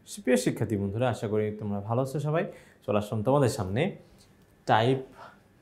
প্রিয় শিক্ষার্থী বন্ধুরা, আশা করি তোমরা ভালো আছো সবাই। চলে আসলাম তোমাদের সামনে টাইপ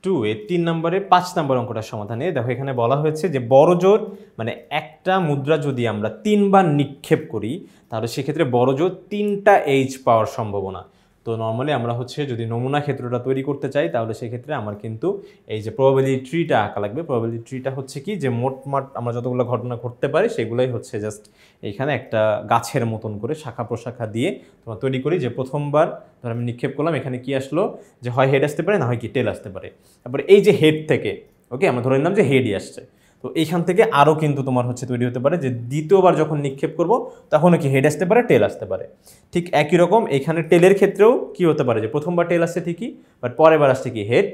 2 এর 3 নম্বরের 5 নম্বর অঙ্কটার সমাধানে। দেখো এখানে বলা হয়েছে যে বড় জোর মানে একটা মুদ্রা যদি আমরা 3 বার নিক্ষেপ করি তাহলে সেক্ষেত্রে বড় জোর 3টা এইচ পাওয়ার সম্ভাবনা। তো নর্মালি আমরা যদি নমুনা ক্ষেত্রটা তৈরি করতে চাই তাহলে সেক্ষেত্রে আমার কিন্তু এই যে প্রবাবিলিটি ট্রিটা আঁকা লাগবে। প্রবাবিলিটি ট্রিটা কি যে মোটমাট আমরা যতগুলো ঘটনা ঘটতে পারি সেগুলোই জাস্ট এইখানে একটা গাছের মতন করে শাখা প্রশাখা দিয়ে তোমার তৈরি করি। যে প্রথমবার ধর আমি নিক্ষেপ করলাম, এখানে কি আসলো যে হয় হেড আসতে পারে না হয় কি টেল আসতে পারে। তারপরে এই যে হেড থেকে ওকে আমরা ধরে নিলাম যে হেডই আসছে, তো এইখান থেকে আরও কিন্তু তোমার তৈরি হতে পারে যে দ্বিতীয়বার যখন নিক্ষেপ করব তখনও কি হেড আসতে পারে টেল আসতে পারে। ঠিক একই রকম এখানে টেলের ক্ষেত্রেও কি হতে পারে যে প্রথমবার টেল আসছে ঠিকই, বাট পরের বার আসছে কি হেড,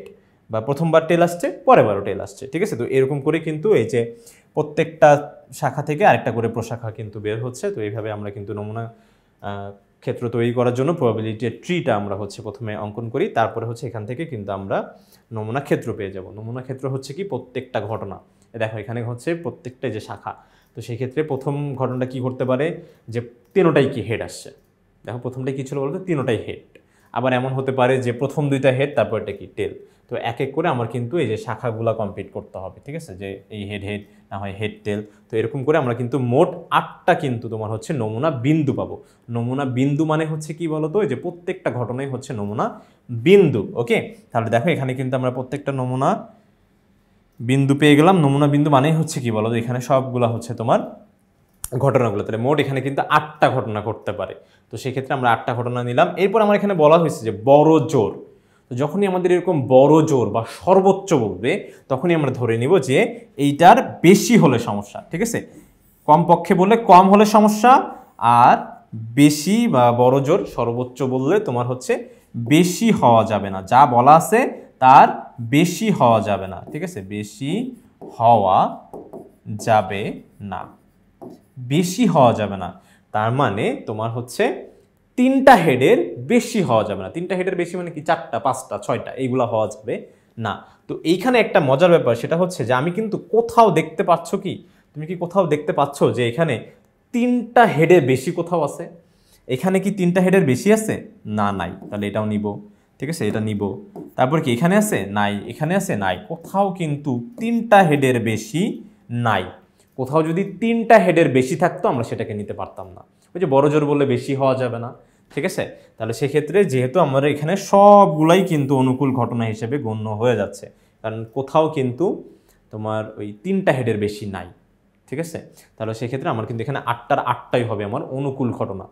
বা প্রথমবার টেল আসছে পরের বারও টেল আসছে। ঠিক আছে, তো এরকম করে কিন্তু এই যে প্রত্যেকটা শাখা থেকে আরেকটা করে প্রশাখা কিন্তু বের হচ্ছে। তো এইভাবে আমরা কিন্তু নমুনা ক্ষেত্র তৈরি করার জন্য প্রবাবিলিটি ট্রিটা আমরা প্রথমে অঙ্কন করি, তারপরে এখান থেকে কিন্তু আমরা নমুনা ক্ষেত্র পেয়ে যাব। নমুনা ক্ষেত্র কি প্রত্যেকটা ঘটনা, দেখো এখানে প্রত্যেকটা যে শাখা, তো সেই ক্ষেত্রে প্রথম ঘটনাটা কি করতে পারে যে তিনোটাই কি হেড আসছে। দেখো প্রথমটা কি ছিল বলতো, তিনোটাই হেড। আবার এমন হতে পারে যে প্রথম দুইটা হেড তারপর এটা কি টেল। তো এক এক করে আমার কিন্তু এই যে শাখাগুলা কমপ্লিট করতে হবে। ঠিক আছে, যে এই হেড হেড না হয় হেড টেল, তো এরকম করে আমরা কিন্তু মোট 8টা কিন্তু তোমার নমুনা বিন্দু পাবো। নমুনা বিন্দু মানে কি বলতো, যে প্রত্যেকটা ঘটনাই নমুনা বিন্দু। ওকে, তাহলে দেখো এখানে কিন্তু আমরা প্রত্যেকটা নমুনা বিন্দু পেয়ে গেলাম। নমুনা বিন্দু মানে কি বলতো, এখানে সবগুলা তোমার ঘটনাগুলো, তাহলে মোট এখানে কিন্তু 8টা ঘটনা করতে পারে। তো সেক্ষেত্রে আমরা 8টা ঘটনা নিলাম। এরপর আমার এখানে বলা হয়েছে যে বড় জোর। তো যখনই আমাদের এরকম বড় জোর বা সর্বোচ্চ বলবে তখনই আমরা ধরে নিব যে এইটার বেশি হলে সমস্যা। ঠিক আছে, কমপক্ষে বললে কম হলে সমস্যা, আর বেশি বা বড় জোর সর্বোচ্চ বললে তোমার বেশি হওয়া যাবে না, যা বলা আছে তার বেশি হওয়া যাবে না। ঠিক আছে, বেশি হওয়া যাবে না, বেশি হওয়া যাবে না। তার মানে তোমার 3টা হেডের বেশি হওয়া যাবে না। 3টা হেডের বেশি মানে কি 4টা 5টা 6টা এইগুলা হওয়া যাবে না। তো এইখানে একটা মজার ব্যাপার, সেটা যে আমি কিন্তু কোথাও দেখতে পাচ্ছ কি, তুমি কি কোথাও দেখতে পাচ্ছ যে এখানে 3টা হেডের বেশি কোথাও আছে? এখানে কি 3টা হেডের বেশি আছে? না, নাই। তাহলে এটাও নিব। ঠিক আছে, এটা নিব। তারপর কি এখানে আছে? নাই। এখানে আছে? নাই। কোথাও কিন্তু 3টা হেডের বেশি নাই। কোথাও যদি 3টা হেডের বেশি থাকতো আমরা সেটাকে নিতে পারতাম না। ওই যে বড় জোর বললে বেশি হওয়া যাবে না। ঠিক আছে, তাহলে সেক্ষেত্রে যেহেতু আমরা এখানে সবগুলাই কিন্তু অনুকূল ঘটনা হিসেবে গণ্য হয়ে যাচ্ছে, কারণ কোথাও কিন্তু তোমার ওই 3টা হেডের বেশি নাই। ঠিক আছে, তাহলে সেক্ষেত্রে আমার কিন্তু এখানে 8টার 8টাই হবে আমার অনুকূল ঘটনা।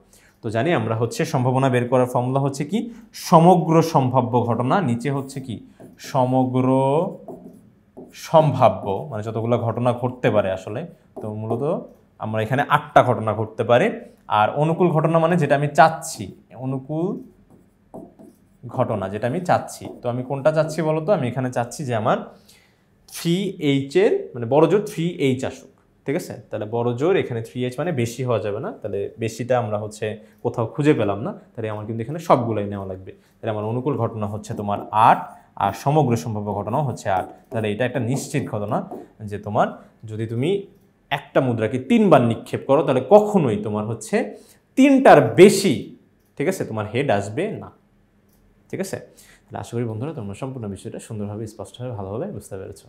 তো জানি আমরা সম্ভাবনা বের করার ফর্মুলা কি, সমগ্র সম্ভাব্য ঘটনা, নিচে কি সমগ্র সম্ভাব্য, মানে যতগুলো ঘটনা ঘটতে পারে আসলে। তো মূলত আমরা এখানে 8টা ঘটনা ঘটতে পারে। আর অনুকূল ঘটনা মানে যেটা আমি চাচ্ছি, অনুকূল ঘটনা যেটা আমি চাচ্ছি। তো আমি কোনটা চাচ্ছি বলতো, আমি এখানে চাচ্ছি যে আমার 3H এর মানে বড় জোর 3H আসুক। ঠিক আছে, তাহলে বড় জোর এখানে 3H মানে বেশি হওয়া যাবে না, তাহলে বেশিটা আমরা কোথাও খুঁজে পেলাম না, তাহলে আমার কিন্তু এখানে সবগুলোই নেওয়া লাগবে। তাহলে আমার অনুকূল ঘটনা তোমার 8, আর সমগ্র সম্ভাব্য ঘটনাও 8। তাহলে এটা একটা নিশ্চিত ঘটনা যে তোমার যদি তুমি একটা মুদ্রাকে 3 বার নিক্ষেপ করো তাহলে কখনোই তোমার 3টার বেশি, ঠিক আছে, তোমার হেড আসবে না। ঠিক আছে, তাহলে আশা করি বন্ধুরা তোমরা সম্পূর্ণ বিষয়টা সুন্দরভাবে স্পষ্টভাবে ভালোভাবে বুঝতে পেরেছো।